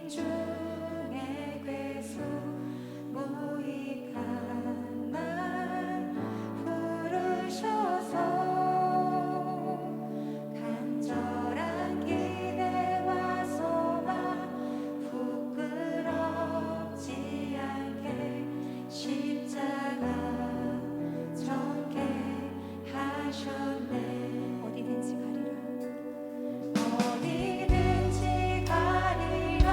중에 괴수 무익한 날 부르셔서 간절한 기대와 소망 부끄럽지 않게 십자가 졌게 하셨네. 어디든지 가리라. 어디든지 가리라.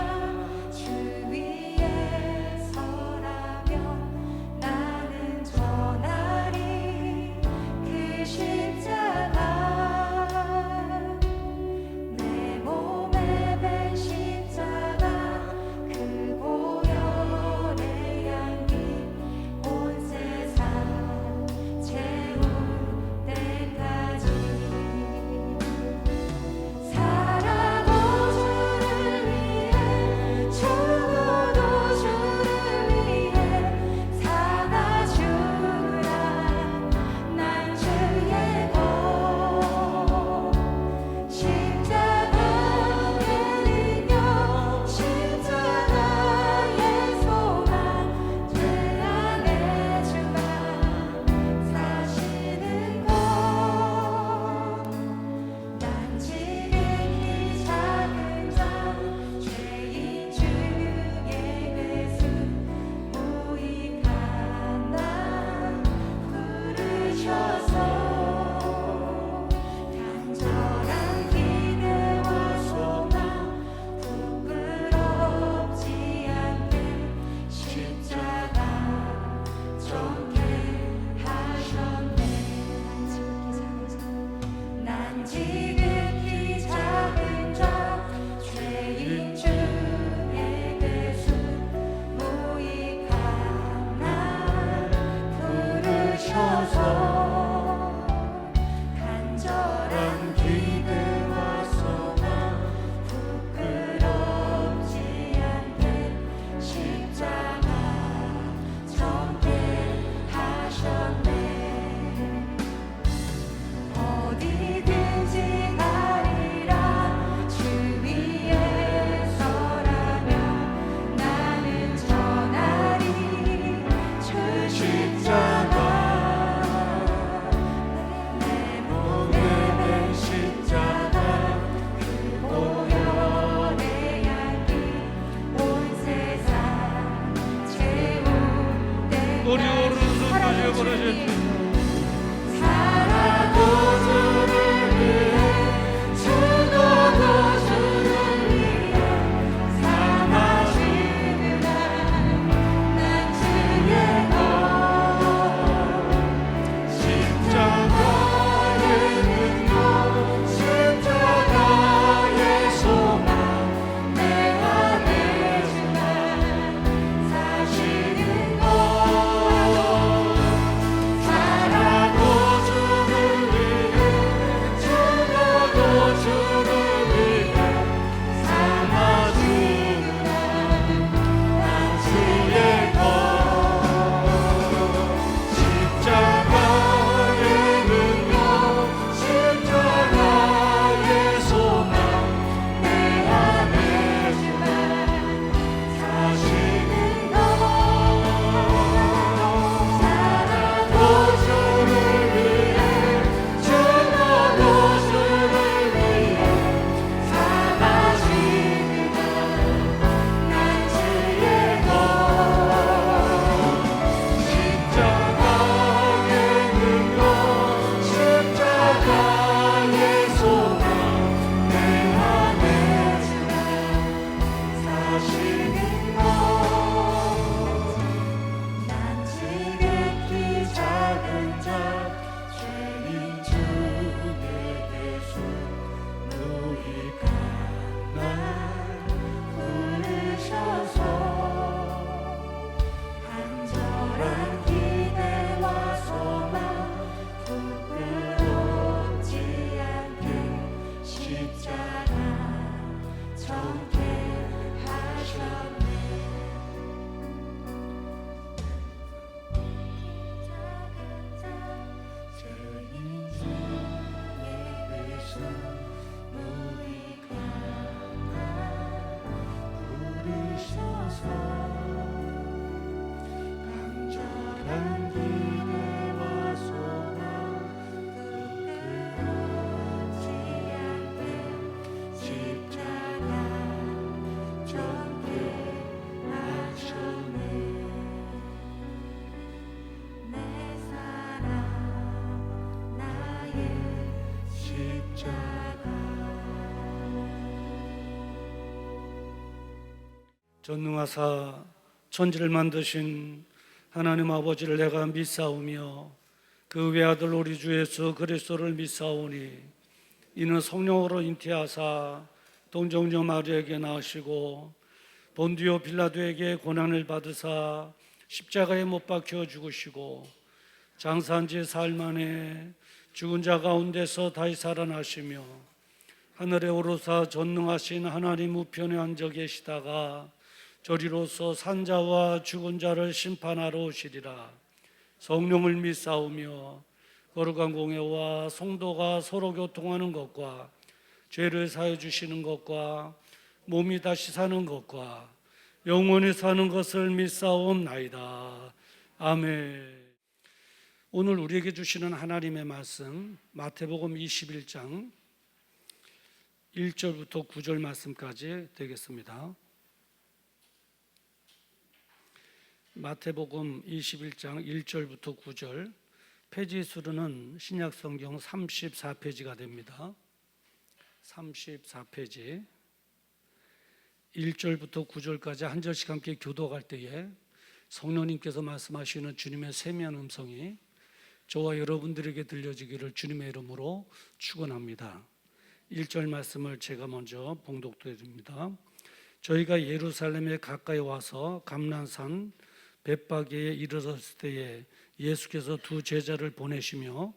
간절한 기대와 소망 부끄럽지 않게 십자가 전개하셨네. 내 사랑 나의 십자가. 전능하사 천지를 만드신 하나님 아버지를 내가 믿사오며 그 외아들 우리 주 예수 그리스도를 믿사오니 이는 성령으로 잉태하사 동정녀 마리아에게 낳으시고 본디오 빌라도에게 고난을 받으사 십자가에 못 박혀 죽으시고 장사한 지 사흘 만에 죽은 자 가운데서 다시 살아나시며 하늘에 오르사 전능하신 하나님 우편에 앉아 계시다가 저리로서 산자와 죽은 자를 심판하러 오시리라. 성령을 믿사오며 거룩한 공회와 성도가 서로 교통하는 것과 죄를 사해 주시는 것과 몸이 다시 사는 것과 영원히 사는 것을 믿사옵나이다. 아멘. 오늘 우리에게 주시는 하나님의 말씀 마태복음 21장 1절부터 9절 말씀까지 되겠습니다. 마태복음 21장 1절부터 9절, 페이지 수로는 신약성경 34페이지가 됩니다. 34페이지 1절부터 9절까지 한 절씩 함께 교도할 때에 성령님께서 말씀하시는 주님의 세미한 음성이 저와 여러분들에게 들려지기를 주님의 이름으로 축원합니다. 1절 말씀을 제가 먼저 봉독해 드립니다. 저희가 예루살렘에 가까이 와서 감난산 벳바게에 이르렀을 때에 예수께서 두 제자를 보내시며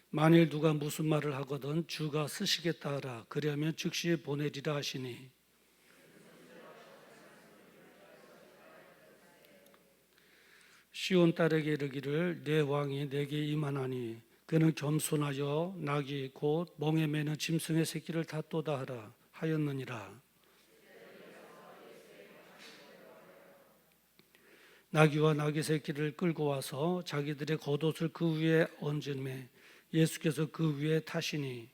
만일 누가 무슨 말을 하거든 주가 쓰시겠다 하라. 그리하면 즉시 보내리라 하시니 시온 딸에게 이르기를 내 왕이 내게 임하나니 그는 겸손하여 낙이 곧 멍에 매는 짐승의 새끼를 닫도다 하라 하였느니라. 나귀와 나귀 새끼를 끌고 와서 자기들의 겉옷을 그 위에 얹음에 예수께서 그 위에 타시니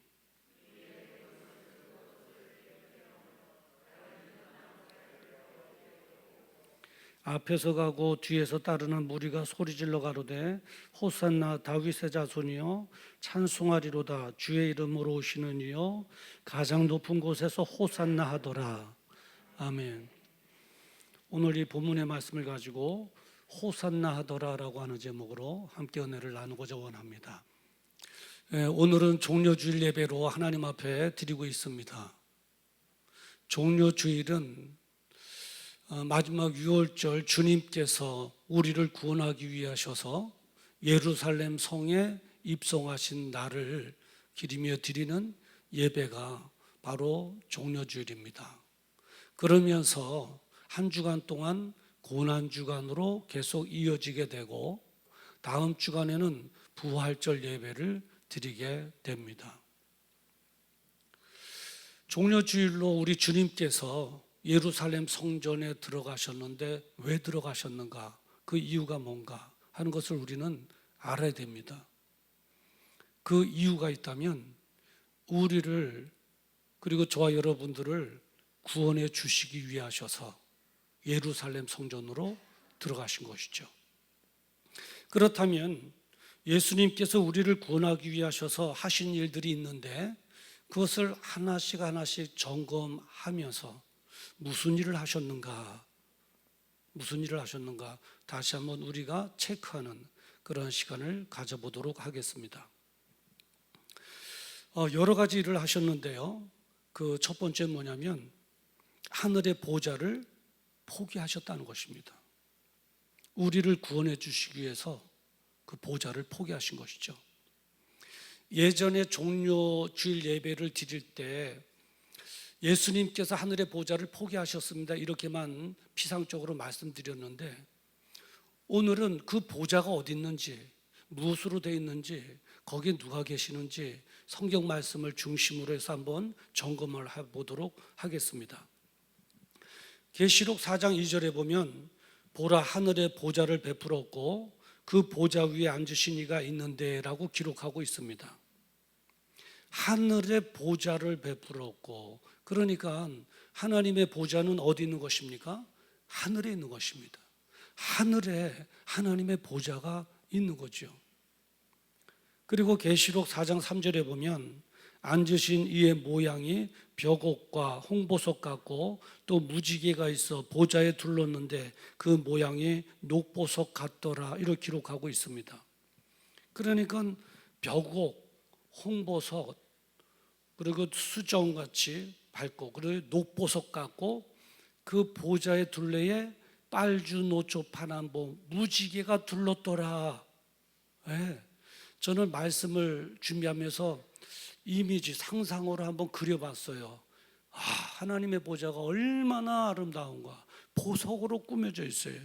앞에서 가고 뒤에서 따르는 무리가 소리질러 가로되 호산나 다윗의 자손이여 찬송하리로다 주의 이름으로 오시는 이여 가장 높은 곳에서 호산나 하더라. 아멘. 오늘 이 본문의 말씀을 가지고 호산나 하더라라고 하는 제목으로 함께 은혜를 나누고자 원합니다. 오늘은 종려주일 예배로 하나님 앞에 드리고 있습니다. 종려주일은 마지막 유월절 주님께서 우리를 구원하기 위해 하셔서 예루살렘 성에 입성하신 날을 기리며 드리는 예배가 바로 종려주일입니다. 그러면서 한 주간 동안 고난주간으로 계속 이어지게 되고 다음 주간에는 부활절 예배를 드리게 됩니다. 종려주일로 우리 주님께서 예루살렘 성전에 들어가셨는데 왜 들어가셨는가? 그 이유가 뭔가 하는 것을 우리는 알아야 됩니다. 그 이유가 있다면 우리를 그리고 저와 여러분들을 구원해 주시기 위해 하셔서 예루살렘 성전으로 들어가신 것이죠. 그렇다면 예수님께서 우리를 구원하기 위해 하셔서 하신 일들이 있는데 그것을 하나씩 하나씩 점검하면서 무슨 일을 하셨는가 다시 한번 우리가 체크하는 그런 시간을 가져보도록 하겠습니다. 여러 가지 일을 하셨는데요. 그 첫 번째 뭐냐면 하늘의 보좌를 포기하셨다는 것입니다. 우리를 구원해 주시기 위해서 그 보좌를 포기하신 것이죠. 예전에 종려주일 예배를 드릴 때 예수님께서 하늘의 보좌를 포기하셨습니다. 이렇게만 피상적으로 말씀드렸는데 오늘은 그 보좌가 어디 있는지 무엇으로 되어 있는지 거기에 누가 계시는지 성경 말씀을 중심으로 해서 한번 점검을 해보도록 하겠습니다. 계시록 4장 2절에 보면 보라 하늘에 보좌를 베풀었고 그 보좌 위에 앉으신 이가 있는데 라고 기록하고 있습니다. 하늘에 보좌를 베풀었고, 그러니까 하나님의 보좌는 어디 있는 것입니까? 하늘에 있는 것입니다. 하늘에 하나님의 보좌가 있는 거죠. 그리고 계시록 4장 3절에 보면 앉으신 이의 모양이 벽옥과 홍보석 같고 또 무지개가 있어 보좌에 둘렀는데 그 모양이 녹보석 같더라, 이렇게 기록하고 있습니다. 그러니까 벽옥, 홍보석, 그리고 수정같이 밝고 그리고 녹보석 같고 그 보좌의 둘레에 빨주노초 파남보 무지개가 둘렀더라. 네. 저는 말씀을 준비하면서 이미지 상상으로 한번 그려봤어요. 하나님의 보좌가 얼마나 아름다운가. 보석으로 꾸며져 있어요.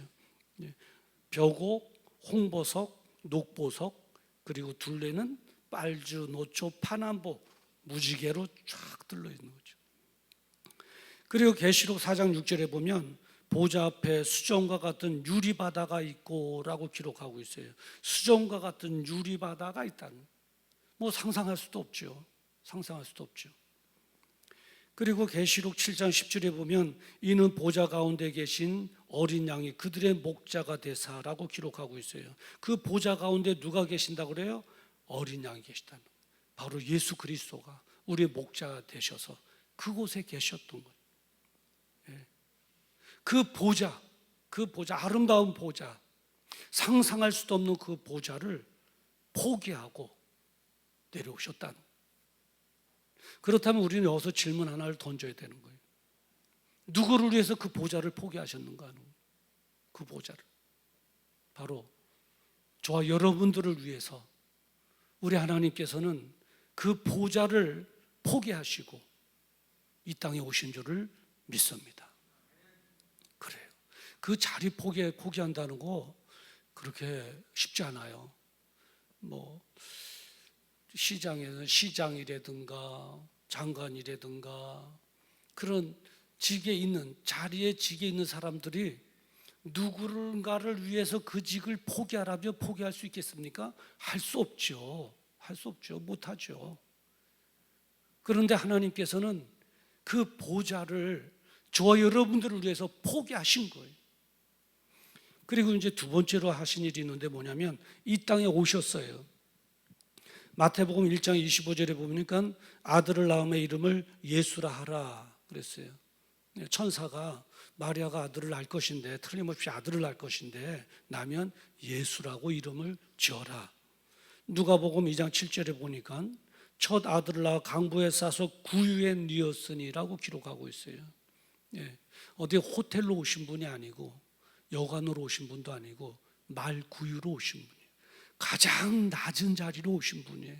벽옥, 홍보석, 녹보석, 그리고 둘레는 빨주, 노초, 파남보 무지개로 쫙 둘러 있는 거죠. 그리고 계시록 4장 6절에 보면 보좌 앞에 수정과 같은 유리바다가 있고 라고 기록하고 있어요. 수정과 같은 유리바다가 있다는, 뭐 상상할 수도 없죠. 상상할 수도 없죠. 그리고 계시록 7장 10절에 보면 이는 보좌 가운데 계신 어린 양이 그들의 목자가 되사라고 기록하고 있어요. 그 보좌 가운데 누가 계신다고 그래요? 어린 양이 계시다는, 바로 예수 그리스도가 우리의 목자가 되셔서 그곳에 계셨던 거예요. 그 보좌, 아름다운 보좌, 상상할 수도 없는 그 보좌를 포기하고 내려오셨다는. 그렇다면 우리는 여기서 질문 하나를 던져야 되는 거예요. 누구를 위해서 그 보좌를 포기하셨는가 하는 거예요. 그 보좌를 바로 저와 여러분들을 위해서 우리 하나님께서는 그 보좌를 포기하시고 이 땅에 오신 줄을 믿습니다. 그래요. 그 자리 포기한다는 거 그렇게 쉽지 않아요. 뭐 시장에는 시장이라든가 장관이라든가 그런 자리에 직에 있는 사람들이 누군가를 위해서 그 직을 포기하라며 포기할 수 있겠습니까? 할 수 없죠. 할 수 없죠. 못하죠. 그런데 하나님께서는 그 보좌를 저와 여러분들을 위해서 포기하신 거예요. 그리고 이제 두 번째로 하신 일이 있는데 뭐냐면 이 땅에 오셨어요. 마태복음 1장 25절에 보니까 아들을 낳음의 이름을 예수라 하라 그랬어요. 천사가 마리아가 아들을 낳을 것인데, 틀림없이 아들을 낳을 것인데 나면 예수라고 이름을 지어라. 누가복음 2장 7절에 보니까 첫 아들을 낳아 강부에 싸서 구유에 뉘었으니라고 기록하고 있어요. 어디 호텔로 오신 분이 아니고 여관으로 오신 분도 아니고 말 구유로 오신 분이에요. 가장 낮은 자리로 오신 분이에요.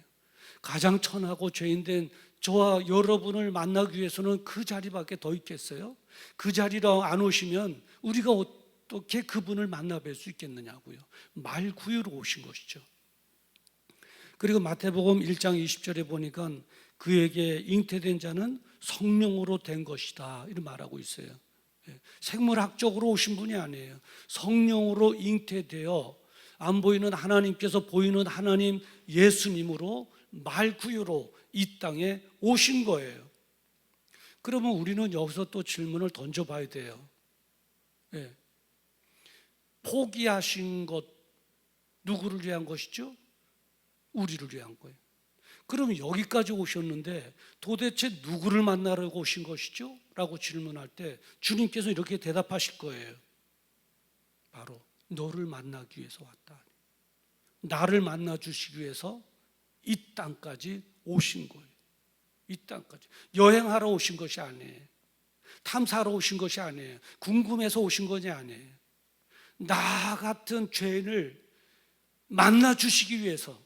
가장 천하고 죄인된 저와 여러분을 만나기 위해서는 그 자리밖에 더 있겠어요? 그 자리로 안 오시면 우리가 어떻게 그분을 만나 뵐 수 있겠느냐고요. 말 구유로 오신 것이죠. 그리고 마태복음 1장 20절에 보니까 그에게 잉태된 자는 성령으로 된 것이다 이렇게 말하고 있어요. 생물학적으로 오신 분이 아니에요. 성령으로 잉태되어 안 보이는 하나님께서 보이는 하나님 예수님으로 말구유로 이 땅에 오신 거예요. 그러면 우리는 여기서 또 질문을 던져봐야 돼요. 포기하신 것 누구를 위한 것이죠? 우리를 위한 거예요. 그럼 여기까지 오셨는데 도대체 누구를 만나려고 오신 것이죠? 라고 질문할 때 주님께서 이렇게 대답하실 거예요. 바로 너를 만나기 위해서 왔다. 나를 만나주시기 위해서 이 땅까지 오신 거예요. 이 땅까지 여행하러 오신 것이 아니에요. 탐사하러 오신 것이 아니에요. 궁금해서 오신 것이 아니에요. 나 같은 죄인을 만나주시기 위해서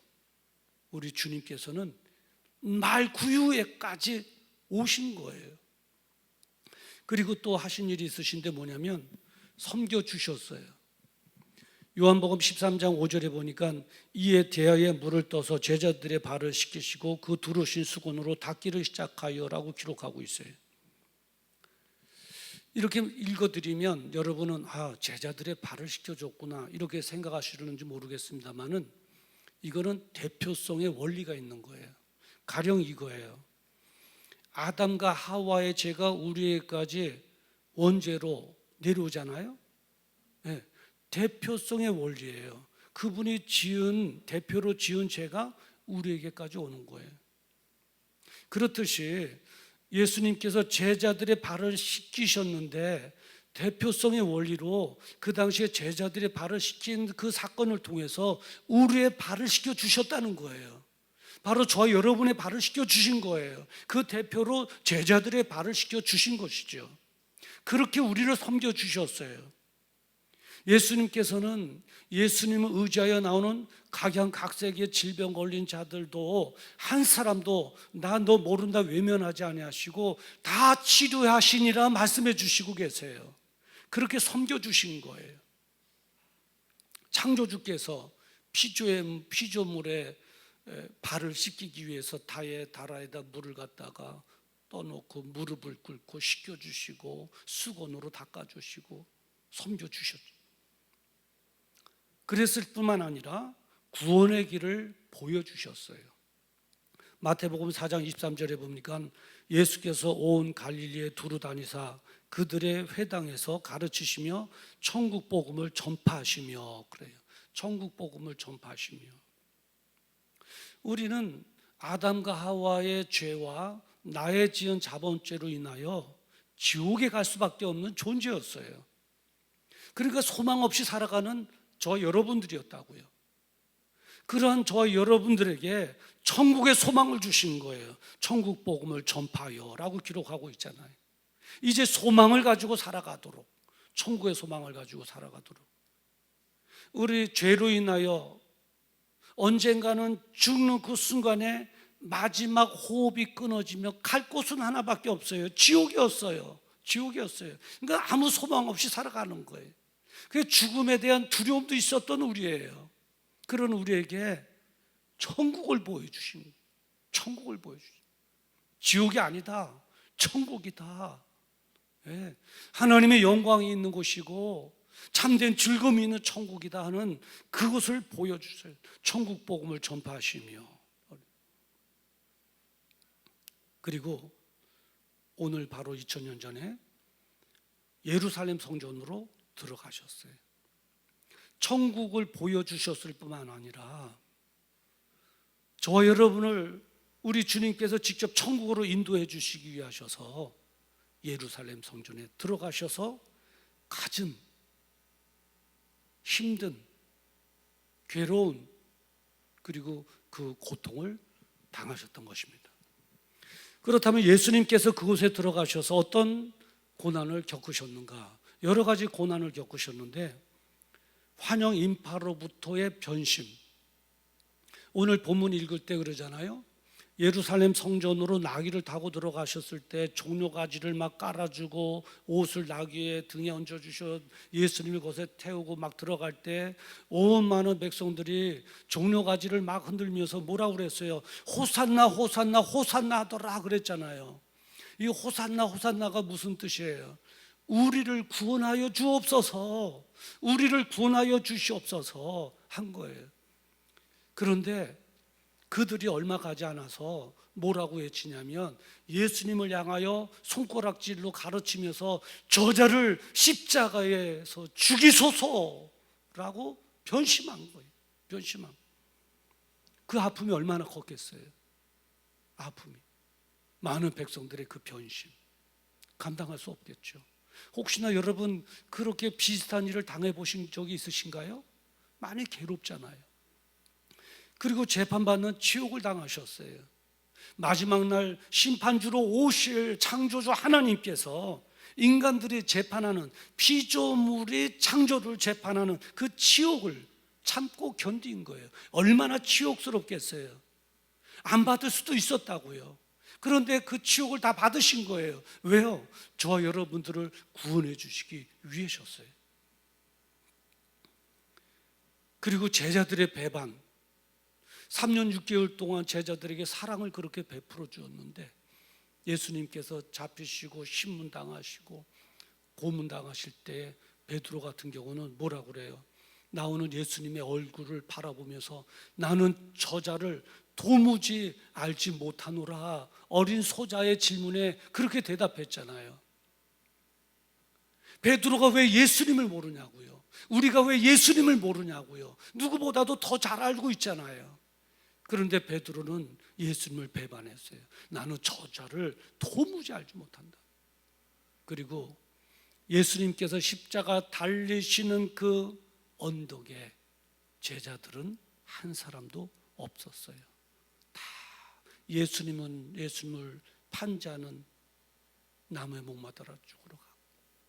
우리 주님께서는 말구유에까지 오신 거예요. 그리고 또 하신 일이 있으신데 뭐냐면 섬겨주셨어요. 요한복음 13장 5절에 보니까 이에 대하여 물을 떠서 제자들의 발을 씻기시고 그 두르신 수건으로 닦기를 시작하여라고 기록하고 있어요. 이렇게 읽어드리면 여러분은 제자들의 발을 씻겨줬구나 이렇게 생각하시는지 모르겠습니다만은 이거는 대표성의 원리가 있는 거예요. 가령 이거예요. 아담과 하와의 죄가 우리에게까지 원죄로 내려오잖아요. 네, 대표성의 원리예요. 그분이 대표로 지은 죄가 우리에게까지 오는 거예요. 그렇듯이 예수님께서 제자들의 발을 씻기셨는데 대표성의 원리로 그 당시에 제자들의 발을 씻긴 그 사건을 통해서 우리의 발을 씻겨 주셨다는 거예요. 바로 저와 여러분의 발을 씻겨 주신 거예요. 그 대표로 제자들의 발을 씻겨 주신 것이죠. 그렇게 우리를 섬겨 주셨어요. 예수님께서는 예수님을 의지하여 나오는 각양각색의 질병 걸린 자들도 한 사람도 나 너 모른다 외면하지 아니하시고 다 치료하시니라 말씀해 주시고 계세요. 그렇게 섬겨주신 거예요. 창조주께서 피조물에 발을 씻기기 위해서 다라에다 물을 갖다가 떠놓고 무릎을 꿇고 씻겨주시고 수건으로 닦아주시고 섬겨주셨죠. 그랬을 뿐만 아니라 구원의 길을 보여주셨어요. 마태복음 4장 23절에 보니까 예수께서 온 갈릴리에 두루 다니사 그들의 회당에서 가르치시며 천국 복음을 전파하시며 그래요. 천국 복음을 전파하시며. 우리는 아담과 하와의 죄와 나의 지은 자본죄로 인하여 지옥에 갈 수밖에 없는 존재였어요. 그러니까 소망 없이 살아가는 저와 여러분들이었다고요. 그러한 저와 여러분들에게 천국의 소망을 주신 거예요. 천국 복음을 전파하여라고 기록하고 있잖아요. 이제 소망을 가지고 살아가도록, 천국의 소망을 가지고 살아가도록. 우리 죄로 인하여 언젠가는 죽는 그 순간에 마지막 호흡이 끊어지며 갈 곳은 하나밖에 없어요. 지옥이었어요. 그러니까 아무 소망 없이 살아가는 거예요. 그 죽음에 대한 두려움도 있었던 우리예요. 그런 우리에게 천국을 보여주신 거예요. 천국을 보여주신 거예요. 지옥이 아니다. 천국이다. 네. 하나님의 영광이 있는 곳이고 참된 즐거움이 있는 천국이다 하는 그것을 보여주세요. 천국 복음을 전파하시며. 그리고 오늘 바로 2000년 전에 예루살렘 성전으로 들어가셨어요. 천국을 보여주셨을 뿐만 아니라 저와 여러분을 우리 주님께서 직접 천국으로 인도해 주시기 위하셔서 예루살렘 성전에 들어가셔서 가진 힘든 괴로운 그리고 그 고통을 당하셨던 것입니다. 그렇다면 예수님께서 그곳에 들어가셔서 어떤 고난을 겪으셨는가? 여러 가지 고난을 겪으셨는데 환영 인파로부터의 변심. 오늘 본문 읽을 때 그러잖아요. 예루살렘 성전으로 나귀를 타고 들어가셨을 때 종려가지를 막 깔아주고 옷을 나귀의 등에 얹어주셔 예수님을 곳에 태우고 막 들어갈 때 온 많은 백성들이 종려가지를 막 흔들면서 뭐라고 그랬어요? 호산나 호산나 호산나 하더라 그랬잖아요. 이 호산나 호산나가 무슨 뜻이에요? 우리를 구원하여 주옵소서, 우리를 구원하여 주시옵소서 한 거예요. 그런데 그들이 얼마 가지 않아서 뭐라고 외치냐면 예수님을 향하여 손가락질로 가르치면서 저자를 십자가에서 죽이소서라고 변심한 거예요. 변심한. 그 아픔이 얼마나 컸겠어요. 아픔이. 많은 백성들의 그 변심. 감당할 수 없겠죠. 혹시나 여러분 그렇게 비슷한 일을 당해보신 적이 있으신가요? 많이 괴롭잖아요. 그리고 재판받는 지옥을 당하셨어요. 마지막 날 심판주로 오실 창조주 하나님께서 인간들이 재판하는 피조물이 창조를 재판하는 그 지옥을 참고 견딘 거예요. 얼마나 치욕스럽겠어요. 안 받을 수도 있었다고요. 그런데 그 치욕을 다 받으신 거예요. 왜요? 저와 여러분들을 구원해 주시기 위해셨어요. 그리고 제자들의 배반. 3년 6개월 동안 제자들에게 사랑을 그렇게 베풀어 주었는데 예수님께서 잡히시고 신문당하시고 고문당하실 때 베드로 같은 경우는 뭐라고 그래요? 나오는 예수님의 얼굴을 바라보면서 나는 저자를 도무지 알지 못하노라. 어린 소자의 질문에 그렇게 대답했잖아요. 베드로가 왜 예수님을 모르냐고요? 우리가 왜 예수님을 모르냐고요? 누구보다도 더 잘 알고 있잖아요. 그런데 베드로는 예수님을 배반했어요. 나는 저자를 도무지 알지 못한다. 그리고 예수님께서 십자가 달리시는 그 언덕에 제자들은 한 사람도 없었어요. 다 예수님을 판자는 나무에 목마달아 죽으러 가고,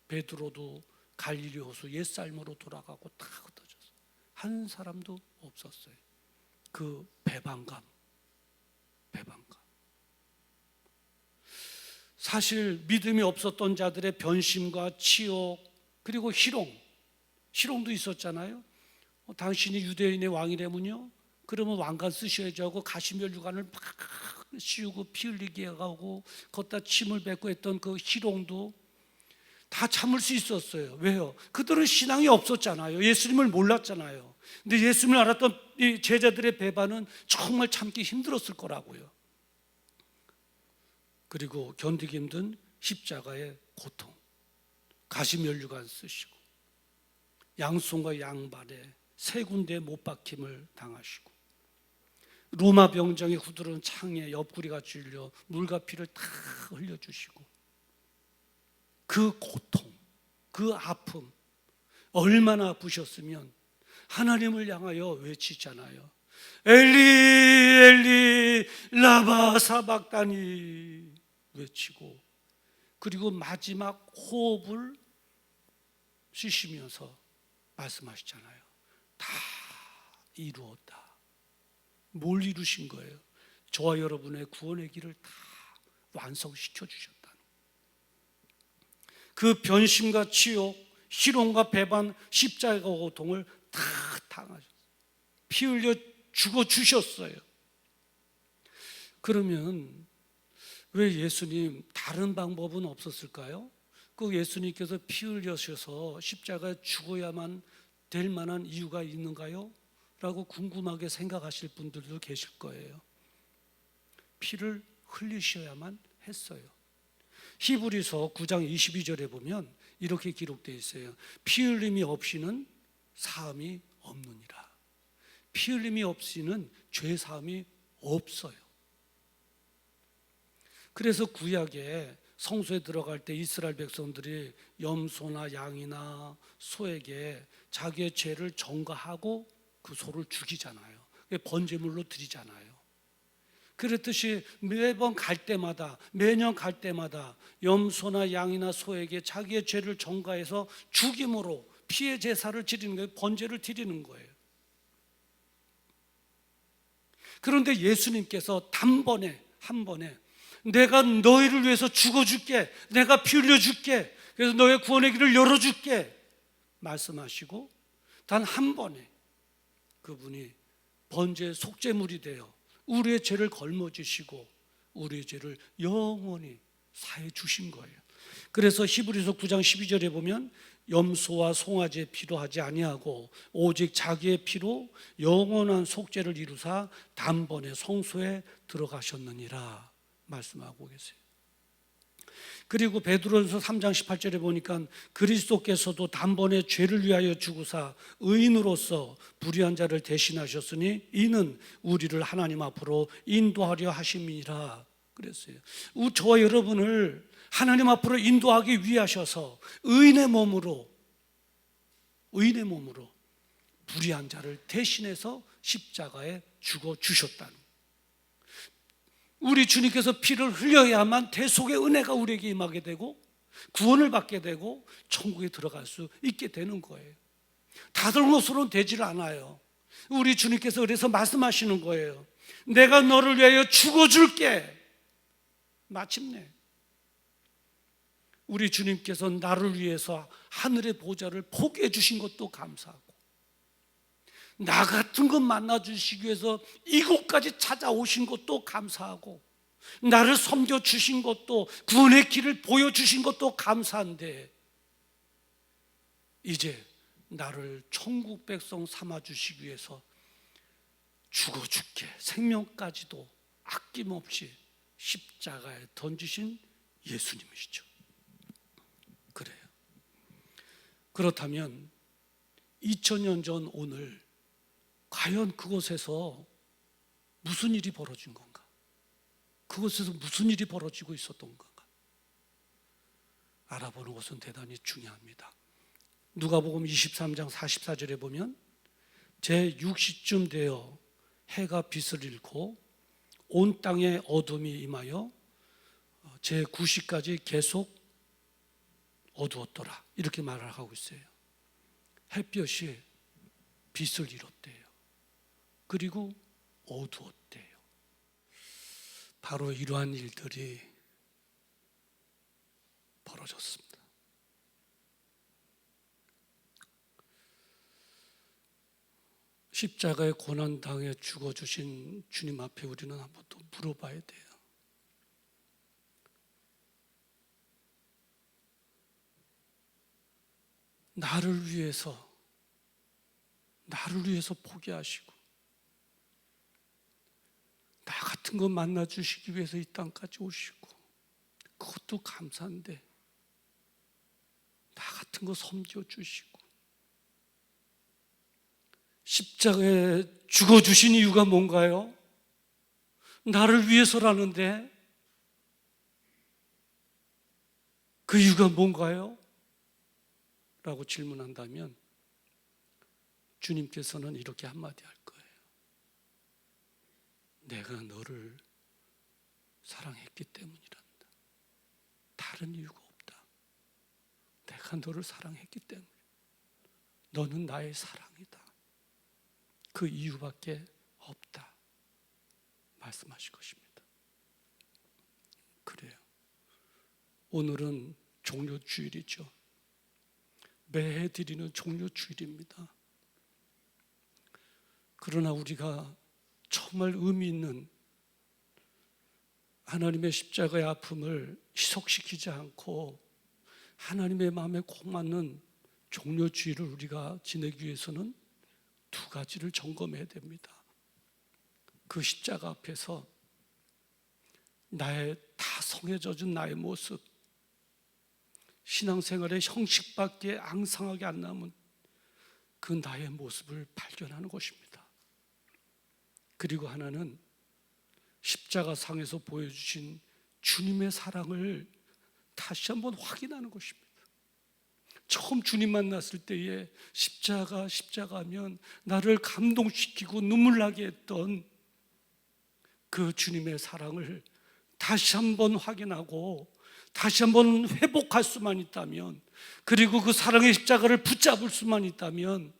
베드로도 갈릴리 호수 옛삶으로 돌아가고 다 흩어졌어요. 한 사람도 없었어요. 그 배반감. 사실 믿음이 없었던 자들의 변심과 치욕, 그리고 희롱도 있었잖아요. 당신이 유대인의 왕이라면요, 그러면 왕관 쓰셔야지 하고 가시면류관을 막 씌우고 피 흘리게 하고 걷다 침을 뱉고 했던 그 희롱도 다 참을 수 있었어요. 왜요? 그들은 신앙이 없었잖아요. 예수님을 몰랐잖아요. 근데 예수님을 알았던 이 제자들의 배반은 정말 참기 힘들었을 거라고요. 그리고 견디기 힘든 십자가의 고통, 가시면류관 쓰시고 양손과 양발에 3군데 못 박힘을 당하시고 로마 병정의 후드른 창에 옆구리가 찔려 물과 피를 다 흘려주시고 그 고통, 그 아픔, 얼마나 아프셨으면 하나님을 향하여 외치잖아요. 엘리 엘리 라마 사박다니 외치고, 그리고 마지막 호흡을 쉬시면서 말씀하시잖아요. 다 이루었다. 뭘 이루신 거예요? 저와 여러분의 구원의 길을 다 완성시켜 주셨다는, 그 변심과 치욕, 희롱과 배반, 십자가 고통을 다 당하셨어요. 피 흘려 죽어 주셨어요. 그러면 왜 예수님 다른 방법은 없었을까요? 그 예수님께서 피 흘려셔서 십자가에 죽어야만 될 만한 이유가 있는가요? 라고 궁금하게 생각하실 분들도 계실 거예요. 피를 흘리셔야만 했어요. 히브리서 9장 22절에 보면 이렇게 기록되어 있어요. 피 흘림이 없이는 사함이 없느니라. 피 흘림이 없이는 죄 사함이 없어요. 그래서 구약에 성소에 들어갈 때 이스라엘 백성들이 염소나 양이나 소에게 자기의 죄를 전가하고 그 소를 죽이잖아요. 번제물로 드리잖아요. 그렇듯이 매번 갈 때마다, 매년 갈 때마다 염소나 양이나 소에게 자기의 죄를 전가해서 죽임으로 피의 제사를 드리는 거예요. 번제를 드리는 거예요. 그런데 예수님께서 단번에, 한 번에 내가 너희를 위해서 죽어줄게, 내가 피 흘려줄게, 그래서 너의 구원의 길을 열어줄게 말씀하시고 단 한 번에 그분이 번제 속죄물이 되어 우리의 죄를 걸머지시고 우리의 죄를 영원히 사해 주신 거예요. 그래서 히브리서 9장 12절에 보면 염소와 송아지의 피로 하지 아니하고 오직 자기의 피로 영원한 속죄를 이루사 단번에 성소에 들어가셨느니라 말씀하고 계세요. 그리고 베드로전서 3장 18절에 보니까 그리스도께서도 단번에 죄를 위하여 죽으사 의인으로서 불의한 자를 대신하셨으니 이는 우리를 하나님 앞으로 인도하려 하심이라 그랬어요. 저와 여러분을 하나님 앞으로 인도하기 위하셔서 의인의 몸으로 불의한 자를 대신해서 십자가에 죽어 주셨다는, 우리 주님께서 피를 흘려야만 대속의 은혜가 우리에게 임하게 되고 구원을 받게 되고 천국에 들어갈 수 있게 되는 거예요. 다른 것으로는 되질 않아요. 우리 주님께서 그래서 말씀하시는 거예요. 내가 너를 위하여 죽어줄게. 마침내 우리 주님께서 나를 위해서 하늘의 보좌를 포기해 주신 것도 감사하고 나 같은 것 만나주시기 위해서 이곳까지 찾아오신 것도 감사하고, 나를 섬겨주신 것도, 구원의 길을 보여주신 것도 감사한데, 이제 나를 천국 백성 삼아주시기 위해서 죽어 죽게 생명까지도 아낌없이 십자가에 던지신 예수님이시죠. 그래요. 그렇다면 2000년 전 오늘 과연 그곳에서 무슨 일이 벌어진 건가? 그곳에서 무슨 일이 벌어지고 있었던 건가? 알아보는 것은 대단히 중요합니다. 누가복음 23장 44절에 보면 제6시쯤 되어 해가 빛을 잃고 온 땅에 어둠이 임하여 제9시까지 계속 어두웠더라, 이렇게 말을 하고 있어요. 햇볕이 빛을 잃었대요. 그리고 어두웠대요. 바로 이러한 일들이 벌어졌습니다. 십자가의 고난당해 죽어주신 주님 앞에 우리는 한번 또 물어봐야 돼요. 나를 위해서 포기하시고 나 같은 거 만나주시기 위해서 이 땅까지 오시고, 그것도 감사한데 나 같은 거 섬겨주시고 십자가에 죽어주신 이유가 뭔가요? 나를 위해서라는데 그 이유가 뭔가요? 라고 질문한다면 주님께서는 이렇게 한마디 할 거예요. 내가 너를 사랑했기 때문이란다. 다른 이유가 없다. 내가 너를 사랑했기 때문에. 너는 나의 사랑이다. 그 이유밖에 없다 말씀하실 것입니다. 그래요. 오늘은 종료주일이죠. 매해 드리는 종료주일입니다. 그러나 우리가 정말 의미 있는 하나님의 십자가의 아픔을 희석시키지 않고 하나님의 마음에 꼭 맞는 종료주일을 우리가 지내기 위해서는 두 가지를 점검해야 됩니다. 그 십자가 앞에서 나의 다 성에 젖은 나의 모습, 신앙생활의 형식밖에 앙상하게 안 남은 그 나의 모습을 발견하는 것입니다. 그리고 하나는 십자가 상에서 보여주신 주님의 사랑을 다시 한번 확인하는 것입니다. 처음 주님 만났을 때에 십자가 하면 나를 감동시키고 눈물 나게 했던 그 주님의 사랑을 다시 한번 확인하고 다시 한번 회복할 수만 있다면, 그리고 그 사랑의 십자가를 붙잡을 수만 있다면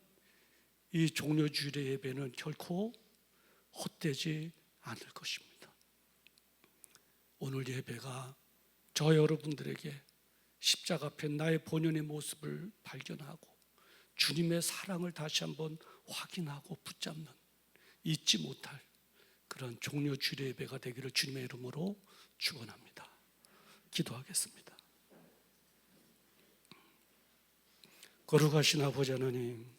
이 종료주일의 예배는 결코 헛되지 않을 것입니다. 오늘 예배가 저 여러분들에게 십자가 앞에 나의 본연의 모습을 발견하고 주님의 사랑을 다시 한번 확인하고 붙잡는, 잊지 못할 그런 종료주일의 예배가 되기를 주님의 이름으로 축원합니다. 기도하겠습니다. 거룩하신 아버지 하나님,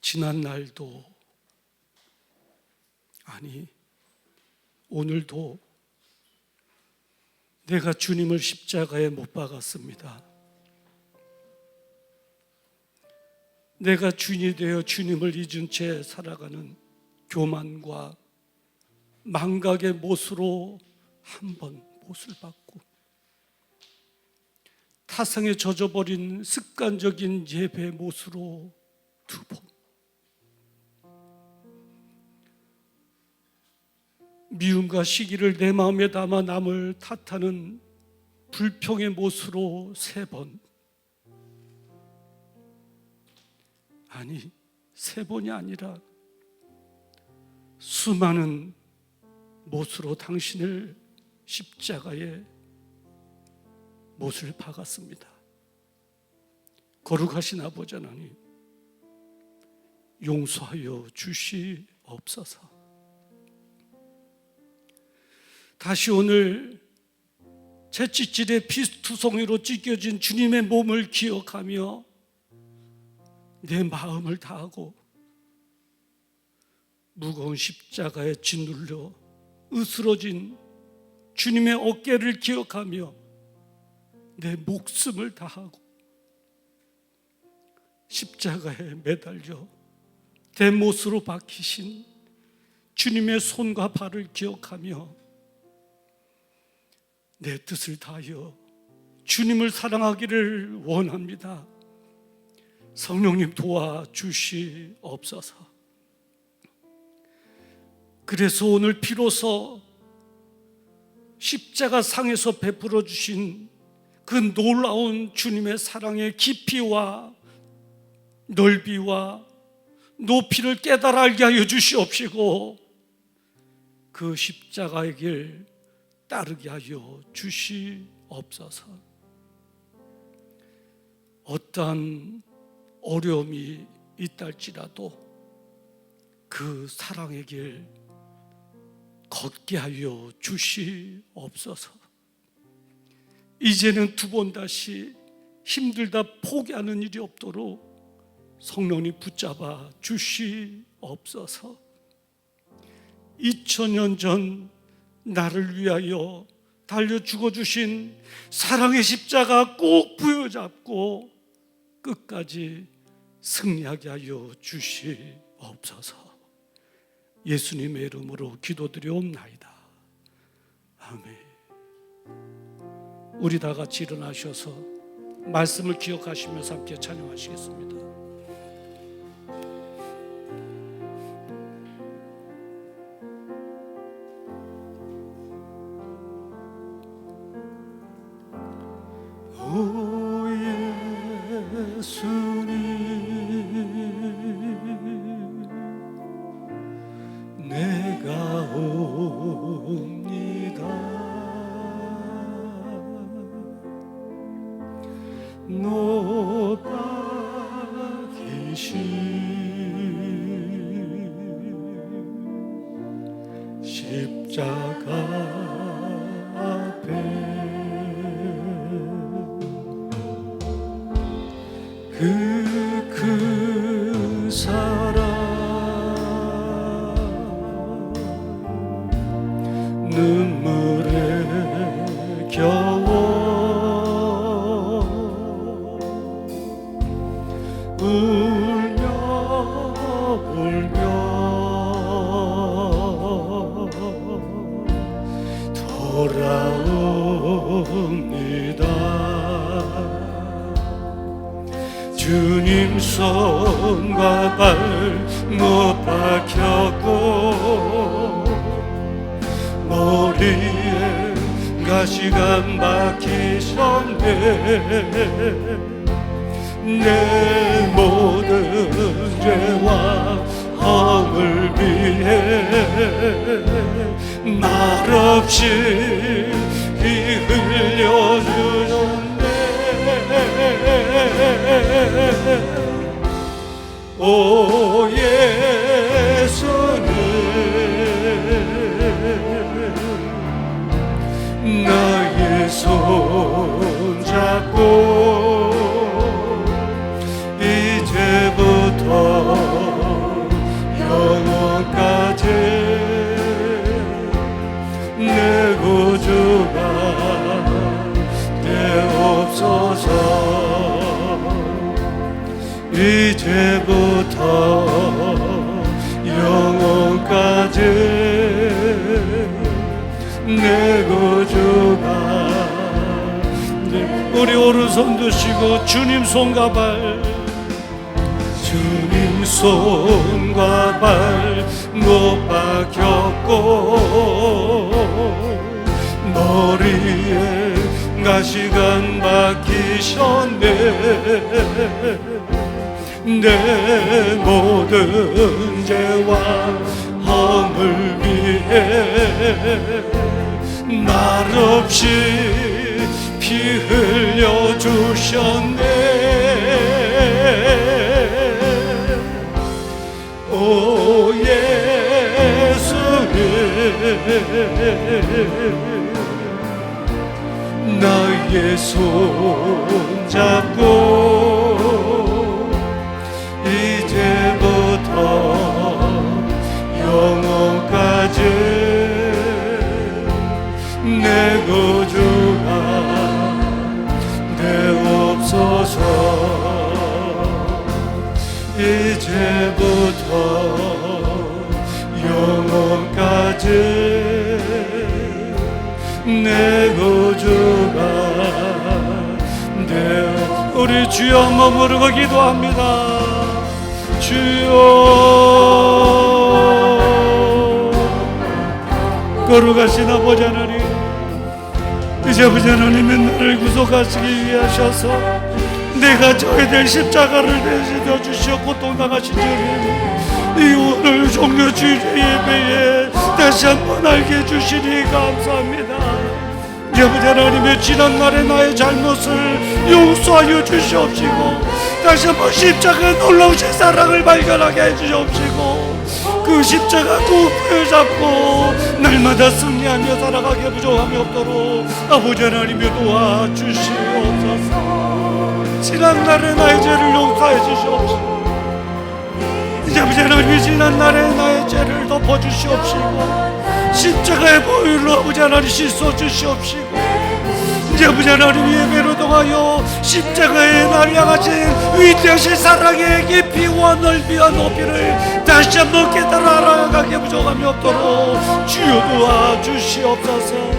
지난 날도 아니 오늘도 내가 주님을 십자가에 못 박았습니다. 내가 주인이 되어 주님을 잊은 채 살아가는 교만과 망각의 못으로 한 번 못을 받고, 타성에 젖어버린 습관적인 예배의 못으로 두 번, 미움과 시기를 내 마음에 담아 남을 탓하는 불평의 못으로 세 번, 아니 세 번이 아니라 수많은 못으로 당신을 십자가에 못을 박았습니다. 거룩하신 아버지 하나님, 용서하여 주시옵소서. 다시 오늘 채찍질에 피투성이로 찢겨진 주님의 몸을 기억하며 내 마음을 다하고 무거운 십자가에 짓눌려 으스러진 주님의 어깨를 기억하며 내 목숨을 다하고 십자가에 매달려 대못으로 박히신 주님의 손과 발을 기억하며 내 뜻을 다하여 주님을 사랑하기를 원합니다. 성령님 도와주시옵소서. 그래서 오늘 비로소 십자가 상에서 베풀어 주신 그 놀라운 주님의 사랑의 깊이와 넓이와 높이를 깨달아 알게 하여 주시옵시고 그 십자가의 길 따르게 하여 주시옵소서. 어떠한 어려움이 있달지라도 그 사랑의 길 걷게 하여 주시옵소서. 이제는 두 번 다시 힘들다 포기하는 일이 없도록 성령님 붙잡아 주시옵소서. 2000년 전 나를 위하여 달려 죽어주신 사랑의 십자가 꼭 부여잡고 끝까지 승리하게 하여 주시옵소서. 예수님의 이름으로 기도드리옵나이다. 아멘. 우리 다 같이 일어나셔서 말씀을 기억하시면서 함께 찬양하시겠습니다. 오 예수님 내가 옵니다. 높아 계신 십자가 앞에 그 사랑 눈물에 겨워 울며 돌아옵니다. 주님 손과 발 못 박혔고 머리에 가시가 박히셨네. 내 모든 죄와 허물 위해 말없이 피 흘려주셨네. 오 예수님 나의 손 잡고 이제부터 영원까지 내 구주가 되옵소서. 이제부터 영원까지 내 구주가 우리 오른손 드시고 주님 손과 발 주님 손과 발 못 박혔고 머리에 가시관 박히셨네. 내 모든 죄와 허물 위해 말없이 피 흘려주셨네. 나의 손 잡고 이제부터 영원까지 내 구주가 되옵소서. 이제부터 영원까지 내 구주가 되어. 우리 주여 한번 부르고 기도합니다. 주여. 거룩하신 아버지 하나님, 이제 아버지 하나님의 나를 구속하시기 위하셔서 내가 져야 될 십자가를 내시켜 주시었고 또 나가신 주님, 이 오늘 종료 주일 예배에 다시 한번 알게 해주시니 감사합니다. 아버지 하나님의 지난날의 나의 잘못을 용서하여 주시옵시고 다시 한번 십자가의 놀라우신 사랑을 발견하게 해주시옵시고 그 십자가 구부여 잡고 날마다 승리하며 살아가게 부족함이 없도록 아버지 하나님이 도와주시옵소서. 지난날의 나의 죄를 용서해 주시옵시고 이제 아버지 하나님이 지난날의 나의 죄를 덮어주시옵시고 십자가의 보혈로 아버지 하나님 씻어 주시옵시고 이제 아버지 하나님 예배로 통하여 십자가의 날 향하신 위대하신 사랑의 깊이와 넓이와 높이를 다시 한번 깨달아 알아가게 부족함이 없도록 주여 도와주시옵소서.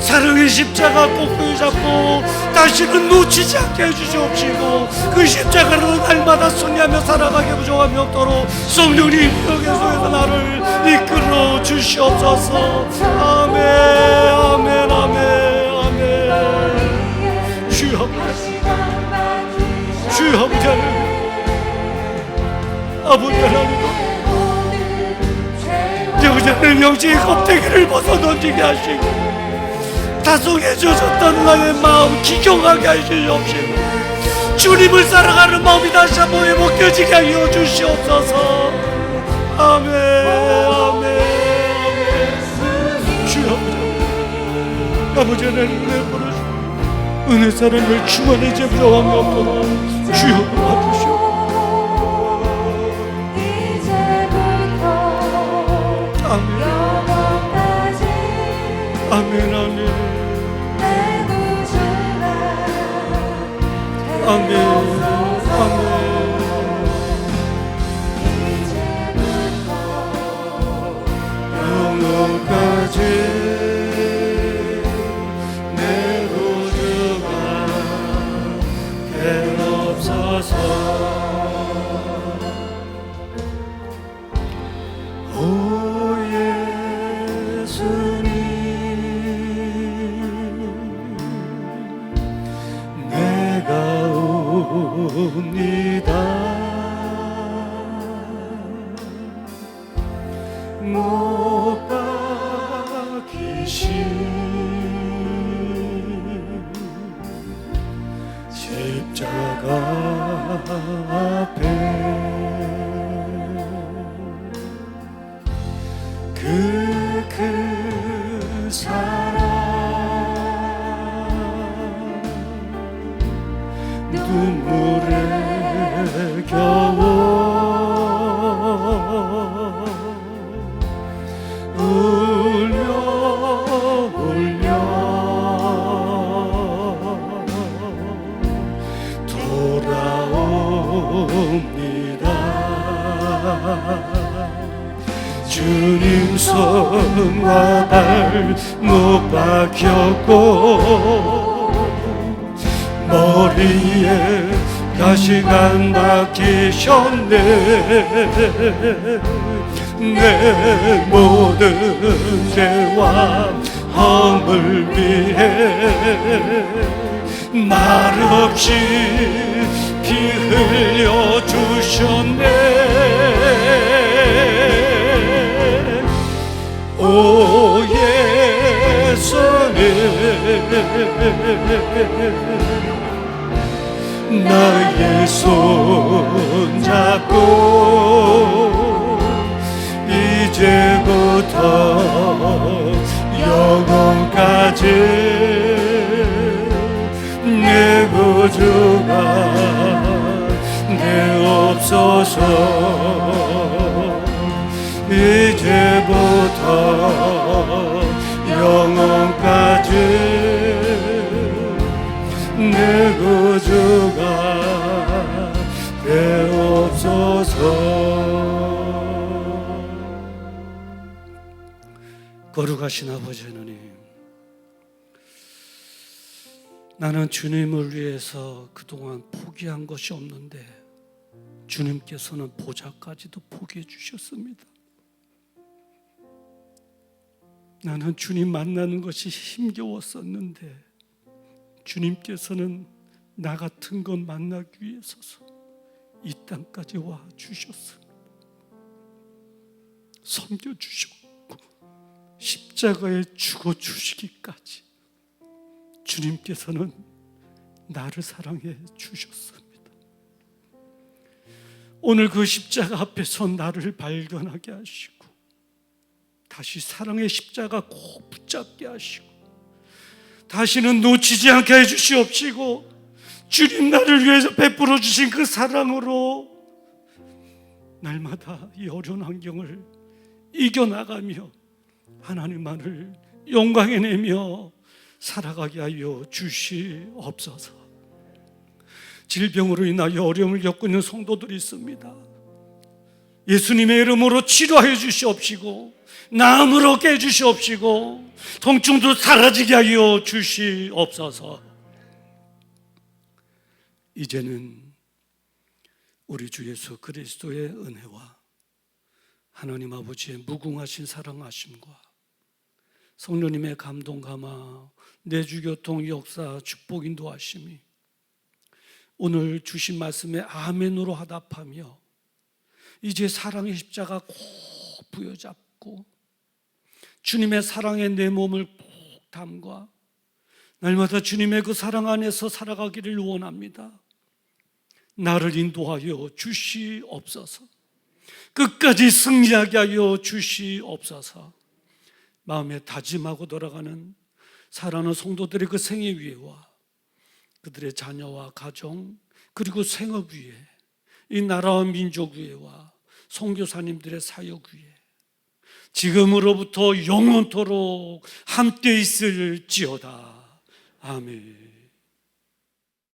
사랑의 십자가 꼭 잡고 다시는 놓치지 않게 해주시옵시고 그 십자가로 날마다 승리하며 살아가게 부족함이 없도록 성령님 여기에서 나를 이끌어 주시옵소서. 아멘 아멘 아멘 아멘. 주여 아버지, 주여 아버지 하나님, 아버지 하나님, 아버지 하나님 영지의 껍데기를 벗어 던지게 하시고 다송해 주셨던 나의 마음 기경하게 하시옵시고 주님을 사랑하는 마음이 다시 한번 회복되지게 하여 주시옵소서. 아멘 아멘 아멘. 주여 아버지 하나님 은혜 부르시고 은혜 사랑을 충만히 제부족함이 없도록 주여 도와주시옵소서. 아멘 아멘 아멘 아멘 아멘. 영원까지 내 구주가 되옵소서. 오 예수님 내가 옵니다. 못 박히신 십자가 앞에 그 사랑 눈물에 겨워 울며 울며 돌아옵니다. 주님 손과 발 못 박혔고 머리에 가시가 박히셨네. 내 모든 죄와 허물 위해 말없이 피 흘려 주셨네. 오 예수님 나의 손 잡고 이제부터 주옵소서. 이제부터 영원까지 내 구주가 되옵소서. 거룩하신 아버지 하나님, 나는 주님을 위해서 그동안 포기한 것이 없는데 주님께서는 보좌까지도 포기해 주셨습니다. 나는 주님 만나는 것이 힘겨웠었는데 주님께서는 나 같은 것 만나기 위해서 이 땅까지 와 주셨습니다. 섬겨주셨고 십자가에 죽어 주시기까지 주님께서는 나를 사랑해 주셨습니다. 오늘 그 십자가 앞에서 나를 발견하게 하시고 다시 사랑의 십자가 꼭 붙잡게 하시고 다시는 놓치지 않게 해주시옵시고 주님 나를 위해서 베풀어 주신 그 사랑으로 날마다 이 어려운 환경을 이겨나가며 하나님만을 영광해내며 살아가게 하여 주시옵소서. 질병으로 인하여 어려움을 겪고 있는 성도들이 있습니다. 예수님의 이름으로 치료하여 주시옵시고 나음을 얻게 해주시옵시고 통증도 사라지게 하여 주시옵소서. 이제는 우리 주 예수 그리스도의 은혜와 하나님 아버지의 무궁하신 사랑하심과 성령님의 감동 감화 내주교통 역사 축복 인도하심이 오늘 주신 말씀에 아멘으로 화답하며 이제 사랑의 십자가 꼭 부여잡고 주님의 사랑에 내 몸을 푹 담가 날마다 주님의 그 사랑 안에서 살아가기를 원합니다. 나를 인도하여 주시옵소서. 끝까지 승리하게 하여 주시옵소서. 마음에 다짐하고 돌아가는 사랑하는 성도들의 그 생애 위에와 그들의 자녀와 가정 그리고 생업 위에 이 나라와 민족 위에와 선교사님들의 사역 위에 지금으로부터 영원토록 함께 있을지어다. 아멘.